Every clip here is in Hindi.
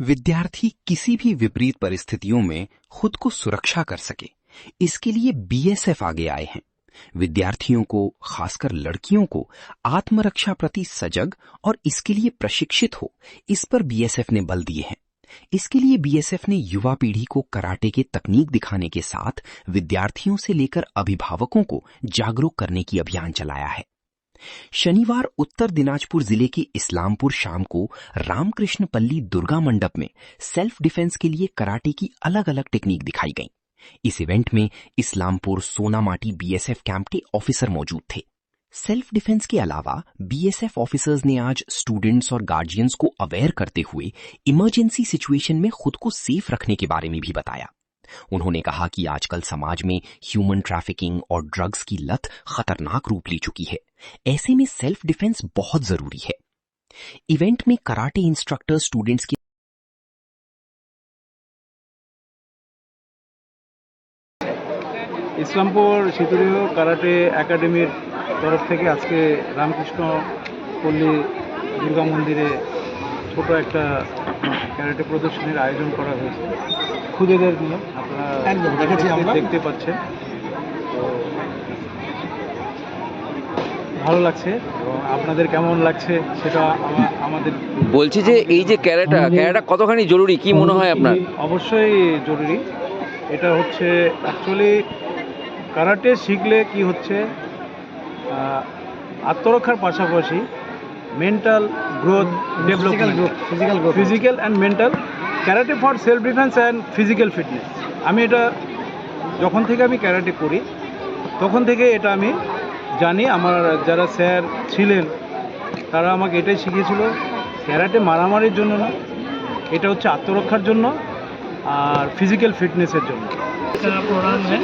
विद्यार्थी किसी भी विपरीत परिस्थितियों में खुद को सुरक्षा कर सके, इसके लिए बीएसएफ आगे आए हैं। विद्यार्थियों को, खासकर लड़कियों को आत्मरक्षा प्रति सजग और इसके लिए प्रशिक्षित हो, इस पर बीएसएफ ने बल दिए हैं। इसके लिए बीएसएफ ने युवा पीढ़ी को कराटे के तकनीक दिखाने के साथ विद्यार्थियों से लेकर अभिभावकों को जागरूक करने की अभियान चलाया है। शनिवार उत्तर दिनाजपुर जिले के इस्लामपुर शाम को रामकृष्ण पल्ली दुर्गा मंडप में सेल्फ डिफेंस के लिए कराटे की अलग अलग टेक्निक दिखाई गई। इस इवेंट में इस्लामपुर सोनामाटी बीएसएफ कैंप के ऑफिसर मौजूद थे। सेल्फ डिफेंस के अलावा बीएसएफ ऑफिसर्स ने आज स्टूडेंट्स और गार्जियंस को अवेयर करते हुए इमरजेंसी सिचुएशन में खुद को सेफ रखने के बारे में भी बताया। उन्होंने कहा कि आजकल समाज में ह्यूमन ट्रैफिकिंग और ड्रग्स की लत खतरनाक रूप ले चुकी है। ऐसे में सेल्फ डिफेंस बहुत जरूरी है। इवेंट में कराटे इंस्ट्रक्टर स्टूडेंट्स की इस्लामपुर शीतुरीय कराटे एकाडेमिर तरफ থেকে আজকে রামকৃষ্ণ পল্লী দুর্গা মন্দিরে ছোট একটা ক্যারাটে প্রদর্শনীর আয়োজন করা হয়েছে খুদেদের নিয়ে। আপনারা দেখতে পাচ্ছেন, ভালো লাগছে এবং আপনাদের কেমন লাগছে সেটা আমাদের বলছি যে এই যে ক্যারাটা কতখানি জরুরি, কি মনে হয় আপনার? অবশ্যই জরুরি। এটা হচ্ছে অ্যাকচুয়ালি কারাটে শিখলে কি হচ্ছে, আত্মরক্ষার পাশাপাশি mental growth, development, physical and mental, karate for self defence and physical fitness. আমি এটা যখন থেকে আমি ক্যারাটে করি তখন থেকে এটা আমি জানি। আমার যারা স্যার ছিলেন তারা আমাকে এটাই শিখিয়েছিল, ক্যারাটে মারামারির জন্য না, এটা হচ্ছে আত্মরক্ষার জন্য আর ফিজিক্যাল ফিটনেসের জন্য। प्रोग्राम है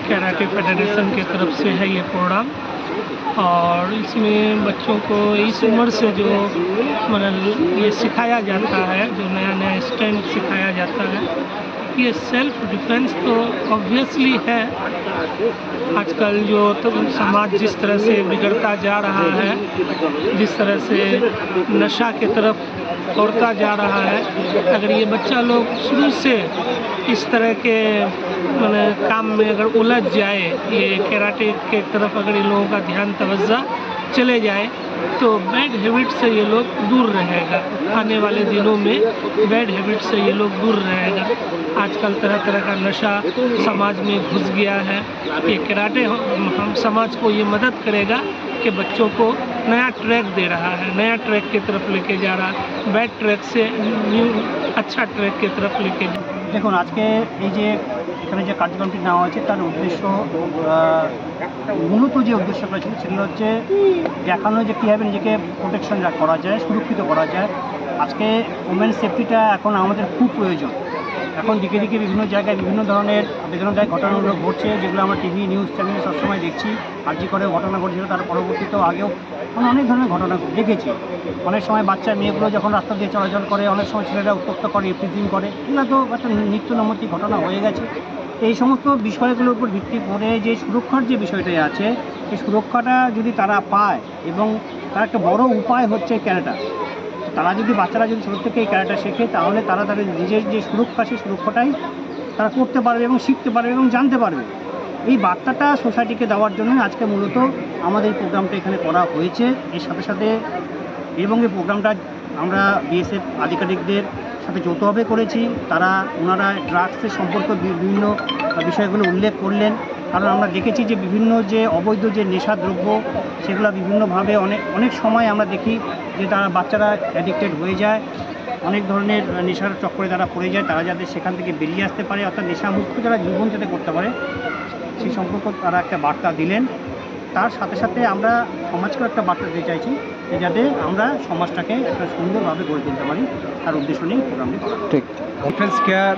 कराटे फेडरेशन की तरफ से है ये प्रोग्राम, और इसमें बच्चों को इस उम्र से जो मतलब ये सिखाया जाता है, जो नया नया स्टैंड सिखाया जाता है, ये सेल्फ डिफेंस तो ऑब्वियसली है। आजकल जो तो समाज जिस तरह से बिगड़ता जा रहा है, जिस तरह से नशा की तरफ दौड़ता जा रहा है, अगर ये बच्चा लोग शुरू से इस तरह के मतलब काम में अगर उलझ जाए, ये कराटे के तरफ अगर इन लोगों का ध्यान तवज्जो चले जाए तो बैड हैबिट से ये लोग दूर रहेगा। आने वाले दिनों में बैड हैबिट से ये लोग दूर रहेगा। आजकल तरह तरह का नशा समाज में घुस गया है। ये कराटे हम समाज को ये मदद करेगा कि बच्चों को नया ट्रैक दे रहा है, नया ट्रैक की तरफ लेके जा रहा है, बैड ट्रैक से न्यू अच्छा ट्रैक की तरफ लेके। দেখুন, আজকে এই যে এখানে যে কার্যক্রমটি নেওয়া হয়েছে তার উদ্দেশ্য, মূলত যে উদ্দেশ্যটা ছিল সেগুলো হচ্ছে দেখানো যে কীভাবে নিজেকে প্রোটেকশন করা যায়, সুরক্ষিত করা যায়। আজকে ওমেন সেফটিটা এখন আমাদের খুব প্রয়োজন। এখন দিকে দিকে বিভিন্ন জায়গায় বিভিন্ন ধরনের বেদনাদায়ক ঘটনাগুলো ঘটছে, যেগুলো আমরা টিভি নিউজ চ্যানেলে সবসময় দেখছি। আর্জি করে ঘটনা ঘটছিল, তার পরবর্তীতেও আগেও অনেক ধরনের ঘটনা দেখেছি। অনেক সময় বাচ্চা মেয়েগুলো যখন রাস্তা দিয়ে চলাচল করে, অনেক সময় ছেলেরা উত্তপ্ত করে, এভরিথিং করে, এগুলো তো একটা নিত্য নৈমিত্তিক ঘটনা হয়ে গেছে। এই সমস্ত বিষয়গুলোর উপর ভিত্তি করে যে সুরক্ষার যে বিষয়টাই আছে, এই সুরক্ষাটা যদি তারা পায়, এবং তার একটা বড় উপায় হচ্ছে ক্যারাটা। তারা যদি বাচ্চারা যদি ছোটো থেকে এই ক্যারাটা শেখে, তাহলে তারা তাদের নিজের যে সুরক্ষা, সেই সুরক্ষাটাই তারা করতে পারবে এবং শিখতে পারবে এবং জানতে পারবে। এই বার্তাটা সোসাইটিকে দেওয়ার জন্য আজকে মূলত আমাদের এই প্রোগ্রামটা এখানে করা হয়েছে। এর সাথে সাথে এবং এই প্রোগ্রামটা আমরা বিএসএফ আধিকারিকদের সাথে যৌথভাবে করেছি। ওনারা ড্রাগসের সম্পর্কে বিভিন্ন বিষয়গুলো উল্লেখ করলেন, কারণ আমরা দেখেছি যে বিভিন্ন যে অবৈধ যে নেশাদ্রব্য, সেগুলো বিভিন্নভাবে অনেক সময় আমরা দেখি যে তারা বাচ্চারা অ্যাডিক্টেড হয়ে যায়, অনেক ধরনের নেশার চক্করে তারা পড়ে যায়। তারা যাতে সেখান থেকে বেরিয়ে আসতে পারে, অর্থাৎ নেশামুক্ত যারা জীবন যাতে করতে পারে, সেই সম্পর্ক তারা একটা বার্তা দিলেন। তার সাথে সাথে আমরা সমাজকেও একটা বার্তা দিতে চাইছি যে যাতে আমরা সমাজটাকে একটা সুন্দরভাবে গড়ে তুলতে পারি, তার উদ্দেশ্য নিয়ে প্রোগ্রামটি করা। ঠিক ডিফেন্স কেয়ার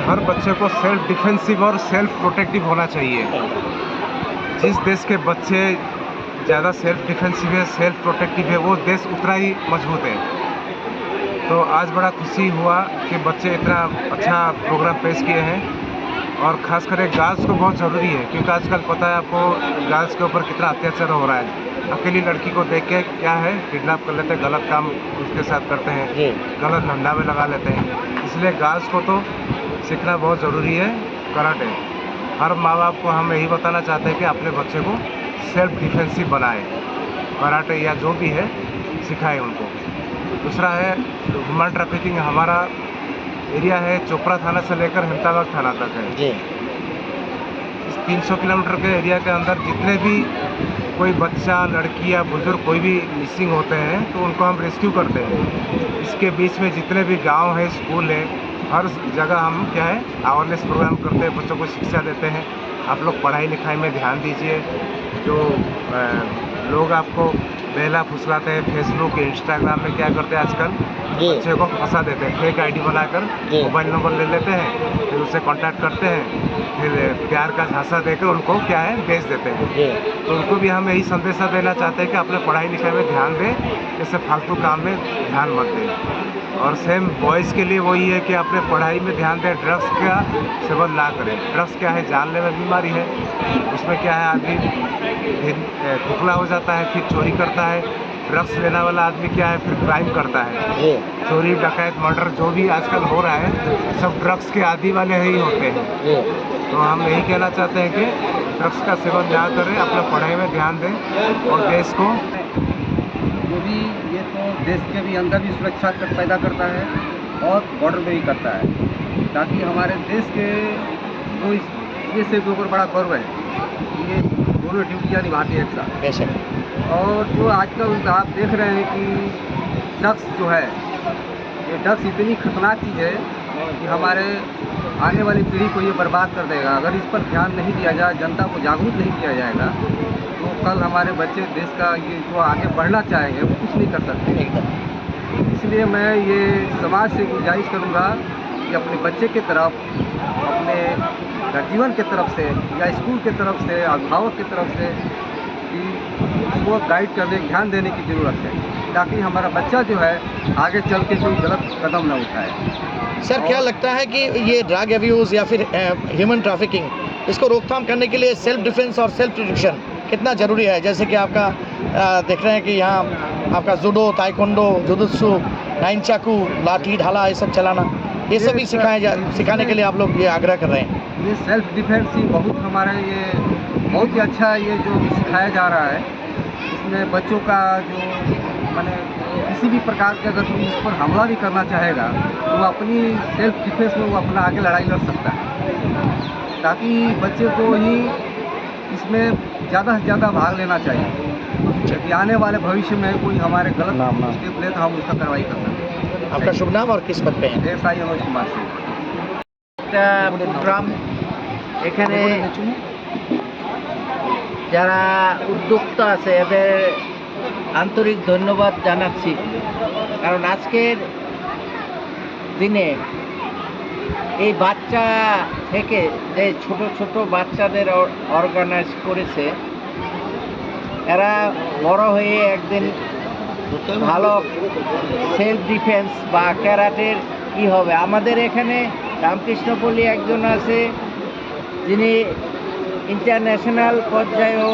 हर बच्चे को सेल्फ डिफेंसिव और सेल्फ प्रोटेक्टिव होना चाहिए। जिस देश के बच्चे ज़्यादा सेल्फ डिफेंसिव है, सेल्फ प्रोटेक्टिव है, वो देश उतना ही मजबूत है। तो आज बड़ा खुशी हुआ कि बच्चे इतना अच्छा प्रोग्राम पेश किए हैं, और ख़ास कर गर्ल्स को बहुत ज़रूरी है, क्योंकि आजकल पता है आपको गर्ल्स के ऊपर कितना अत्याचार हो रहा है। अकेली लड़की को देख के क्या है किडनैप कर लेते हैं, गलत काम उसके साथ करते हैं, गलत धंधा में लगा लेते हैं। इसलिए गर्ल्स को तो सीखना बहुत ज़रूरी है कराटे। हर माँ बाप को हम यही बताना चाहते हैं कि अपने बच्चे को सेल्फ डिफेंसिव बनाए, कराटे या जो भी है सिखाए उनको। दूसरा है ह्यूमन ट्रैफिकिंग, हमारा एरिया है चोपड़ा थाना से लेकर हेमताबाद थाना तक है। इस 300 किलोमीटर के एरिया के अंदर जितने भी कोई बच्चा, लड़की या बुजुर्ग कोई भी मिसिंग होते हैं तो उनको हम रेस्क्यू करते हैं। इसके बीच में जितने भी गांव है, स्कूल है, हर जगह हम क्या है अवेयरनेस प्रोग्राम करते हैं, बच्चों को शिक्षा देते हैं। आप लोग पढ़ाई लिखाई में ध्यान दीजिए। जो लोग आपको बेला फुसलाते हैं फेसबुक इंस्टाग्राम में, क्या करते हैं आजकल बच्चे को फंसा देते हैं, फेक आईडी बनाकर मोबाइल नंबर ले लेते हैं, फिर उससे कांटेक्ट करते हैं, फिर प्यार का झांसा देकर उनको क्या है बेच देते हैं। तो उनको भी हम यही संदेशा देना चाहते हैं कि अपने पढ़ाई लिखाई में ध्यान दें, जैसे फालतू काम में ध्यान मत दें। और सेम बॉयज़ के लिए वही है कि अपने पढ़ाई में ध्यान दें, ड्रग्स का सेवन ना करें। ड्रग्स क्या है जानलेवा बीमारी है, उसमें क्या है आदमी खोखला हो जाता है, फिर चोरी करता है। ड्रग्स लेने वाला आदमी क्या है फिर क्राइम करता है, चोरी डकैत मर्डर जो भी आजकल हो रहा है सब ड्रग्स के आदी वाले ही होते हैं। तो हम यही कहना चाहते हैं कि ड्रग्स का सेवन ना करें, अपने पढ़ाई में ध्यान दें और देश को जो भी ये तो देश के भी अंदर भी सुरक्षा पैदा करता है और बॉर्डर में भी करता है, ताकि हमारे देश के जो इस देश के ऊपर बड़ा गर्व है, ये दोनों ड्यूटियाँ निभाती है एक साथ। और जो आजकल आप देख रहे हैं कि ड्रग्स जो है, ये ड्रग्स इतनी खतरनाक चीज़ है कि हमारे आने वाली पीढ़ी को ये बर्बाद कर देगा। अगर इस पर ध्यान नहीं दिया जाए, जनता को जागरूक नहीं किया जाएगा, तो कल हमारे बच्चे देश का ये जो आगे बढ़ना चाहेंगे वो कुछ नहीं कर सकते। इसलिए मैं ये समाज से गुजारिश करूँगा कि अपने बच्चे की तरफ, अपने जीवन की तरफ से या स्कूल की तरफ से, अभिभावक की तरफ से कि उसको गाइड करने, ध्यान देने की ज़रूरत है, ताकि हमारा बच्चा जो है आगे चल के कोई गलत कदम न उठाए। सर क्या लगता है कि ये ड्रग अब्यूज़ या फिर ह्यूमन ट्रैफिकिंग, इसको रोकथाम करने के लिए सेल्फ डिफेंस और सेल्फ प्रोटेक्शन कितना ज़रूरी है? जैसे कि आपका देख रहे हैं कि यहाँ आपका जूडो, ताइक्वांडो, जुजुत्सु, नाइन चाकू, लाठी ढाला ये सब चलाना, ये सब भी सिखाने के लिए आप लोग ये आग्रह कर रहे हैं। ये सेल्फ डिफेंस ही बहुत हमारा ये बहुत ही अच्छा ये जो सिखाया जा रहा है। इसमें बच्चों का जो माने किसी भी प्रकार के अगर कोई इस पर हमला भी करना चाहेगा तो वो अपनी सेल्फ डिफेंस में वो अपना आगे लड़ाई लड़ सकता है, ताकि बच्चे को ही इसमें ज़्यादा से ज़्यादा भाग लेना चाहिए, क्योंकि आने वाले भविष्य में कोई हमारे गलत स्टेप ले तो हम उसका कार्रवाई कर सकते हैं। आपका शुभ नाम और किस पद पे है? SI अनुज कुमार सिंह। প্রোগ্রাম এখানে যারা উদ্যোক্তা আছে এদের আন্তরিক ধন্যবাদ জানাচ্ছি, কারণ আজকের দিনে এই বাচ্চা থেকে যে ছোট ছোট বাচ্চাদের অর্গানাইজ করেছে, এরা বড় হয়ে একদিন ভালো সেলফ ডিফেন্স বা ক্যারাটের কি হবে। আমাদের এখানে রামকৃষ্ণপল্লী একজন আছে যিনি ইন্টারন্যাশনাল পর্যায়েও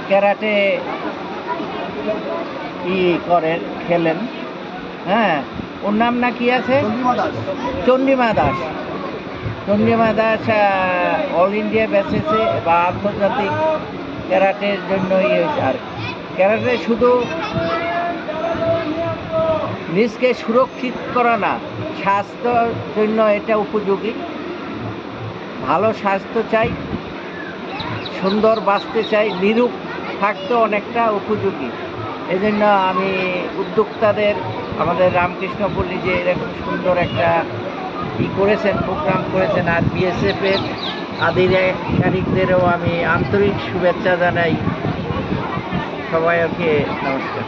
ক্যারাটে করেন, খেলেন। হ্যাঁ, ওর নাম না কি আছে? চন্ডিমা দাস। চন্ডিমা দাস অল ইন্ডিয়া বেসিসে বা আন্তর্জাতিক ক্যারাটের জন্য হয়েছে। আর ক্যারাটে শুধু নিজকে সুরক্ষিত করা না, স্বাস্থ্যের জন্য এটা উপযোগী। ভালো স্বাস্থ্য চাই, সুন্দর বাঁচতে চাই, নিরূপ থাকতে অনেকটা উপযোগী। এই জন্য আমি উদ্যোক্তাদের, আমাদের রামকৃষ্ণপল্লী যে এরকম সুন্দর একটা করেছেন, প্রোগ্রাম করেছেন, আর বিএসএফের আধিকারিকদেরও আমি আন্তরিক শুভেচ্ছা জানাই। সবাইকে নমস্কার।